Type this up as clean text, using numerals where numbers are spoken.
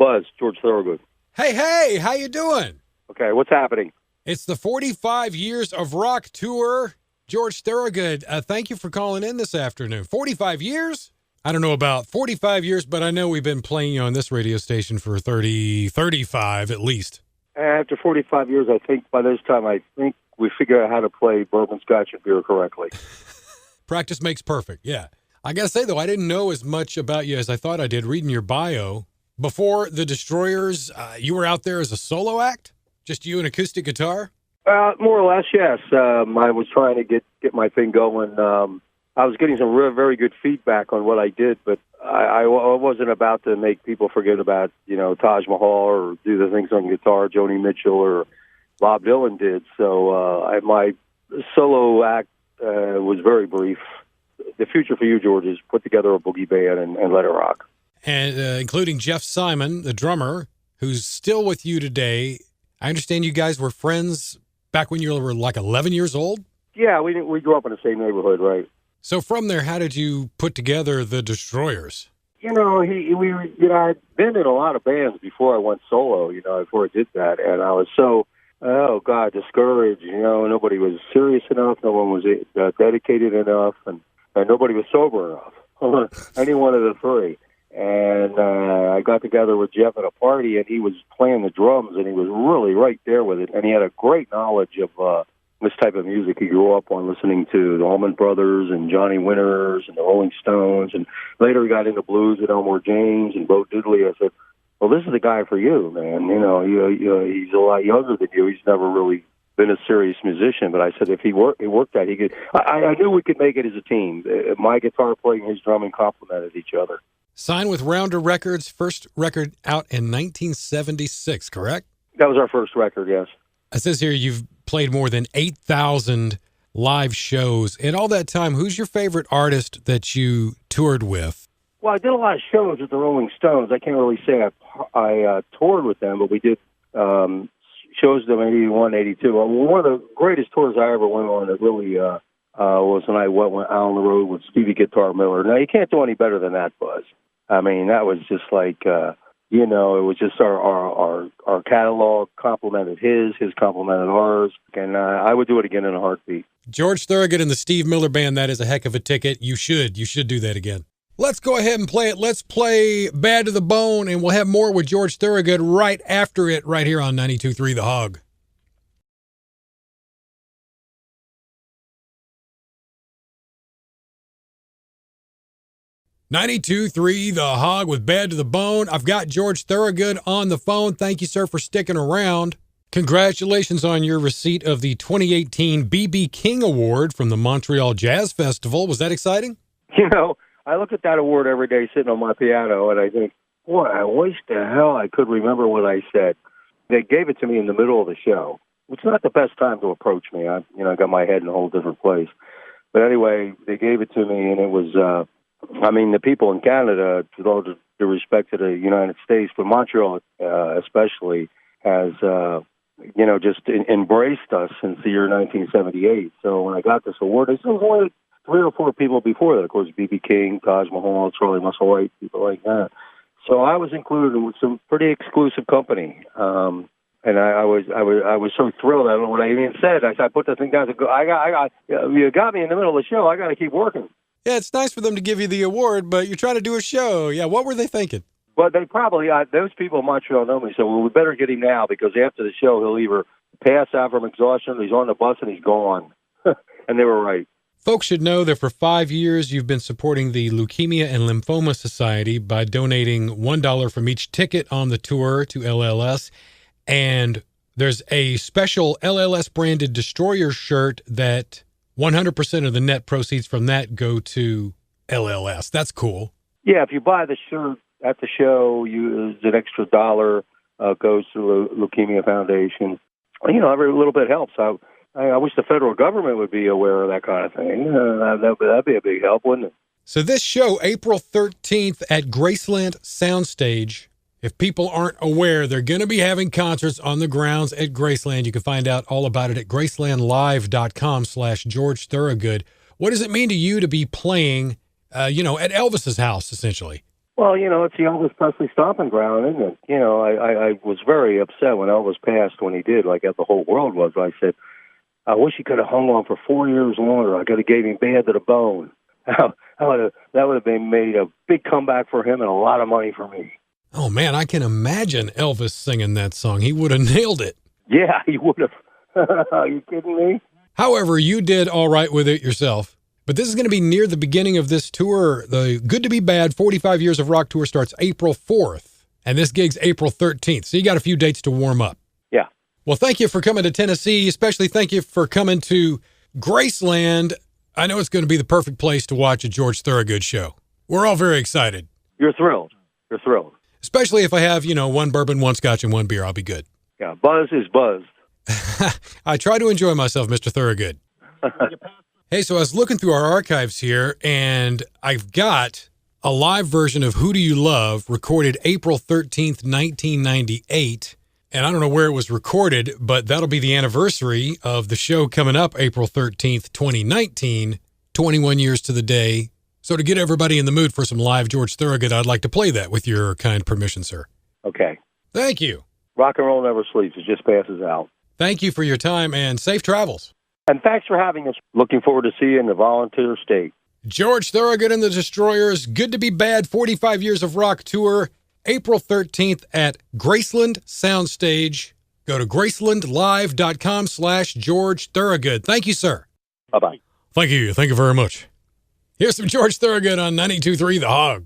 Buzz, George Thorogood. Hey, how you doing? Okay, what's happening? It's the 45 Years of Rock Tour. George Thorogood, thank you for calling in this afternoon. 45 years? I don't know about 45 years, but I know we've been playing you on this radio station for 35 at least. After 45 years, I think by this time, we figure out how to play bourbon, scotch, and beer correctly. Practice makes perfect, yeah. I got to say, though, I didn't know as much about you as I thought I did reading your bio. Before the Destroyers, you were out there as a solo act? Just you and acoustic guitar? More or less, yes. I was trying to get my thing going. I was getting some very good feedback on what I did, but I wasn't about to make people forget about, Taj Mahal or do the things on guitar Joni Mitchell or Bob Dylan did. So my solo act was very brief. The future for you, George, is put together a boogie band and let it rock. And including Jeff Simon, the drummer, who's still with you today. I understand you guys were friends back when you were like 11 years old? Yeah, we grew up in the same neighborhood, right? So from there, how did you put together the Destroyers? I'd been in a lot of bands before I went solo, before I did that. And I was so, discouraged. Nobody was serious enough. No one was dedicated enough. And nobody was sober enough. Any one of the three. And I got together with Jeff at a party, and he was playing the drums, and he was really right there with it. And he had a great knowledge of this type of music. He grew up on listening to the Allman Brothers and Johnny Winters and the Rolling Stones. And later he got into blues with Elmore James and Bo Diddley. I said, well, this is the guy for you, man. He's a lot younger than you. He's never really been a serious musician. But I said, if he worked that, he could. I knew we could make it as a team. My guitar playing, his drumming complemented each other. Signed with Rounder Records, first record out in 1976, correct? That was our first record, yes. It says here you've played more than 8,000 live shows. In all that time, who's your favorite artist that you toured with? Well, I did a lot of shows with the Rolling Stones. I can't really say I toured with them, but we did shows with them in 81, 82. One of the greatest tours I ever went on that really was when I went out on the road with Stevie Guitar Miller. Now, you can't do any better than that, Buzz. I mean, that was just like, it was just our catalog complemented his complemented ours. And I would do it again in a heartbeat. George Thorogood and the Steve Miller Band, that is a heck of a ticket. You should do that again. Let's go ahead and play it. Let's play Bad to the Bone, and we'll have more with George Thorogood right after it, right here on 92.3 The Hog. .92.3 The Hog with Bad to the Bone. I've got George Thorogood on the phone. Thank you, sir, for sticking around. Congratulations on your receipt of the 2018 B.B. King Award from the Montreal Jazz Festival. Was that exciting? I look at that award every day sitting on my piano, and I think, boy, I wish the hell I could remember what I said. They gave it to me in the middle of the show. It's not the best time to approach me. I got my head in a whole different place. But anyway, they gave it to me, and it was... the people in Canada, with all due respect to the United States, but Montreal especially, has, just embraced us since the year 1978. So when I got this award, there was only 3 or 4 people before that. Of course, B.B. King, Taj Mahal, Charlie Musselwhite, people like that. So I was included with some pretty exclusive company. And I was so thrilled. I don't know what I even said. I put the thing down. You got me in the middle of the show. I got to keep working. Yeah, it's nice for them to give you the award, but you're trying to do a show. Yeah, what were they thinking? Well, they probably, those people in Montreal know me, so we better get him now because after the show, he'll either pass out from exhaustion, or he's on the bus, and he's gone. And they were right. Folks should know that for 5 years, you've been supporting the Leukemia and Lymphoma Society by donating $1 from each ticket on the tour to LLS. And there's a special LLS-branded Destroyer shirt that 100% of the net proceeds from that go to LLS. That's cool. Yeah, if you buy the shirt at the show, an extra $1 goes to the Leukemia Foundation. Every little bit helps. I wish the federal government would be aware of that kind of thing. That'd be a big help, wouldn't it? So this show, April 13th at Graceland Soundstage, if people aren't aware, they're going to be having concerts on the grounds at Graceland. You can find out all about it at gracelandlive.com/George Thorogood. What does it mean to you to be playing, at Elvis's house, essentially? Well, it's the Elvis Presley stomping ground, isn't it? I was very upset when Elvis passed when he did, like the whole world was. I said, I wish he could have hung on for 4 years longer. I could have gave him Bad to the Bone. That would have been made a big comeback for him and a lot of money for me. Oh, man, I can imagine Elvis singing that song. He would have nailed it. Yeah, he would have. Are you kidding me? However, you did all right with it yourself. But this is going to be near the beginning of this tour. The Good to Be Bad 45 Years of Rock tour starts April 4th, and this gig's April 13th. So you got a few dates to warm up. Yeah. Well, thank you for coming to Tennessee, especially thank you for coming to Graceland. I know it's going to be the perfect place to watch a George Thorogood show. We're all very excited. You're thrilled. You're thrilled. Especially if I have, one bourbon, one scotch, and one beer. I'll be good. Yeah, buzz is buzzed. I try to enjoy myself, Mr. Thorogood. Hey, so I was looking through our archives here, and I've got a live version of Who Do You Love recorded April 13th, 1998. And I don't know where it was recorded, but that'll be the anniversary of the show coming up April 13th, 2019, 21 years to the day. So to get everybody in the mood for some live George Thorogood, I'd like to play that with your kind permission, sir. Okay. Thank you. Rock and roll never sleeps. It just passes out. Thank you for your time and safe travels. And thanks for having us. Looking forward to see you in the volunteer state. George Thorogood and the Destroyers, Good to Be Bad, 45 Years of Rock Tour, April 13th at Graceland Soundstage. Go to gracelandlive.com/George Thorogood. Thank you, sir. Bye-bye. Thank you. Thank you very much. Here's some George Thorogood on 92.3 The Hog.